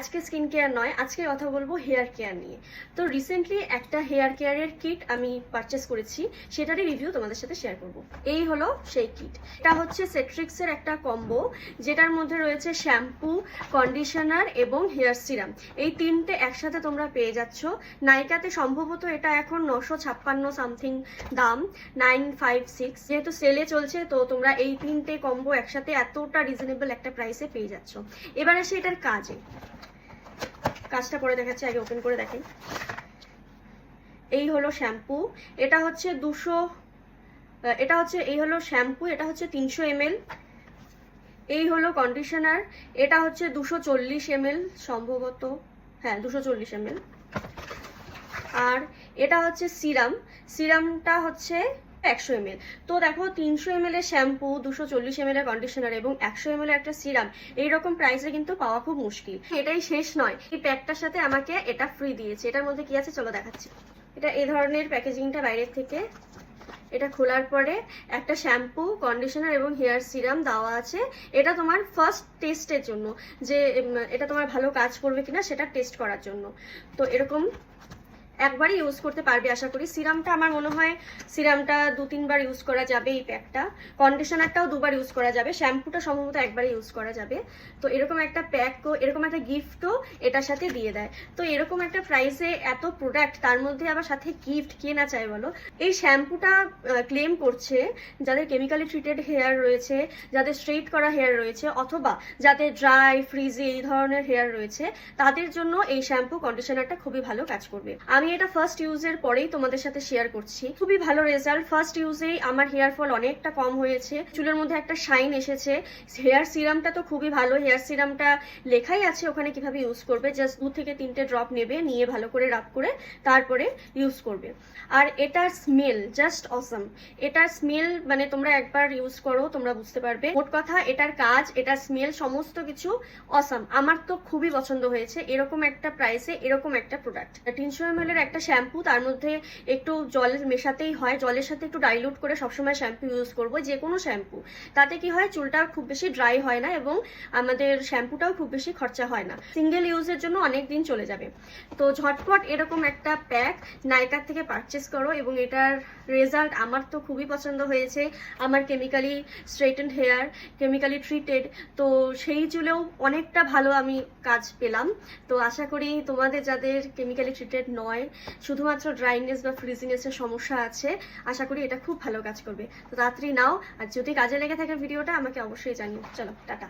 আজকে skin care নয়, আজকে কথা বলবো হেয়ার কেয়ার নিয়ে। তো রিসেন্টলি একটা হেয়ার কেয়ারের কিট আমি পারচেস করেছি, সেটারই রিভিউ তোমাদের সাথে শেয়ার করব। এই হলো সেই কিট। এটা হচ্ছে সেট্রিক্সের একটা কম্বো, যেটার মধ্যে রয়েছে শ্যাম্পু, কন্ডিশনার এবং হেয়ার সিরাম। এই তিনটে একসাথে তোমরা পেয়ে যাচ্ছ। নাইকাতে সম্ভবত এটা এখন 956 সামথিং দাম, 956। যেহেতু সেলে চলছে, তো তোমরা এই তিনটে কম্বো একসাথে এতটা রিজনেবল একটা প্রাইসে পেয়ে যাচ্ছ। এবার আসে এটার কাজটা করে দেখাচ্ছি, আগে ওপেন করে দেখেন। এই হলো শ্যাম্পু, এটা হচ্ছে এই হলো শ্যাম্পু, এটা হচ্ছে 300 ml। এই হলো কন্ডিশনার, এটা হচ্ছে 240 ml সম্ভবত, হ্যাঁ 240 ml। আর এটা হচ্ছে সিরামটা হচ্ছে 100 ml। তো দেখো 300 ml এর শ্যাম্পু, 240 ml এর কন্ডিশনার এবং 100 ml এর একটা সিরাম এইরকম প্রাইসে কিন্তু পাওয়া খুব মুশকিল। এটাই শেষ নয়, এই প্যাকটার সাথে আমাকে এটা ফ্রি দিয়েছে। এটার মধ্যে কি আছে চলো দেখাচ্ছি। এটা এই ধরনের প্যাকেজিংটা বাইরের থেকে। এটা খোলার পরে একটা শ্যাম্পু, কন্ডিশনার এবং হেয়ার সিরাম দেওয়া আছে। এটা তোমার ফার্স্ট টেস্টের জন্য, যে এটা তোমার ভালো কাজ করবে কিনা সেটা টেস্ট করার জন্য। তো এরকম একবারই ইউজ করতে পারবে আশা করি। সিরামটা আমার মনে হয় সিরামটা 2-3 বার ইউজ করা যাবে এই প্যাকটা। কন্ডিশনারটাও 2 বার ইউজ করা যাবে। শ্যাম্পুটা সম্ভবত একবারই ইউজ করা যাবে। তো এরকম একটা প্যাকও, এরকম একটা গিফটও এটার সাথে দিয়ে দেয়। তো এরকম একটা প্রাইসে এত প্রোডাক্ট, তার মধ্যে আবার সাথে গিফট, কে না চায় বলো। এই শ্যাম্পুটা ক্লেম করছে যাদের কেমিক্যালি ট্রিটেড হেয়ার রয়েছে, যাদের স্ট্রেট করা হেয়ার রয়েছে, অথবা যাদের ড্রাই, ফ্রিজি এই ধরনের হেয়ার রয়েছে, তাদের জন্য এই শ্যাম্পু কন্ডিশনারটা খুবই ভালো কাজ করবে। আমি এটা ফার্স্ট ইউজের পরেই তোমাদের সাথে শেয়ার করছি। খুবই ভালো রেজাল্ট। ফার্স্ট ইউজেই আমার হেয়ার ফল অনেকটা কম হয়েছে, চুলের মধ্যে একটা শাইন এসেছে। হেয়ার সিরামটা তো খুবই ভালো। হেয়ার সিরামটা লেখাই আছে ওখানে কিভাবে ইউজ করবে। জাস্ট 2 থেকে 3টে ড্রপ নেবে, নিয়ে ভালো করে রাব করে তারপরে ইউজ করবে। আর এটার স্মেল জাস্ট অসম। এটার স্মেল মানে তোমরা একবার ইউজ করো, তোমরা বুঝতে পারবে। মোট কথা এটার কাজ, এটার স্মেল, সমস্ত কিছু অসম। আমার তো খুবই পছন্দ হয়েছে এরকম একটা প্রাইসে এরকম একটা প্রোডাক্ট। 300 ml এর একটা শ্যাম্পু, তার মধ্যে একটু জল মেশাতেই হয়। জলের সাথে একটু ডাইলুট করে সবসময় শ্যাম্পু ইউজ করবো, যে কোনো শ্যাম্পু। তাতে কি হয়, চুলটা খুব বেশি ড্রাই হয় না এবং আমাদের শ্যাম্পুটাও খুব বেশি খরচা হয় না। সিঙ্গেল ইউজের জন্য অনেক দিন চলে যাবে। তো ঝটপট এরকম একটা প্যাক নাইকার থেকে পারচেস করো, এবং এটার রেজাল্ট আমার তো খুবই পছন্দ হয়েছে। আমার কেমিক্যালি স্ট্রেটেন্ড হেয়ার, কেমিক্যালি ট্রিটেড, তো সেই চুলেও অনেকটা ভালো আমি কাজ পেলাম। তো আশা করি তোমাদের যাদের কেমিক্যালি ট্রিটেড নয়, শুধুমাত্র ড্রাইনেস বা ফ্রিজিনেসের সমস্যা আছে, আশা করি এটা খুব ভালো কাজ করবে। তো তাড়াতাড়ি নাও, আর যদি কাজে লেগে থাকে ভিডিওটা আমাকে অবশ্যই জানিও। চলো টাটা।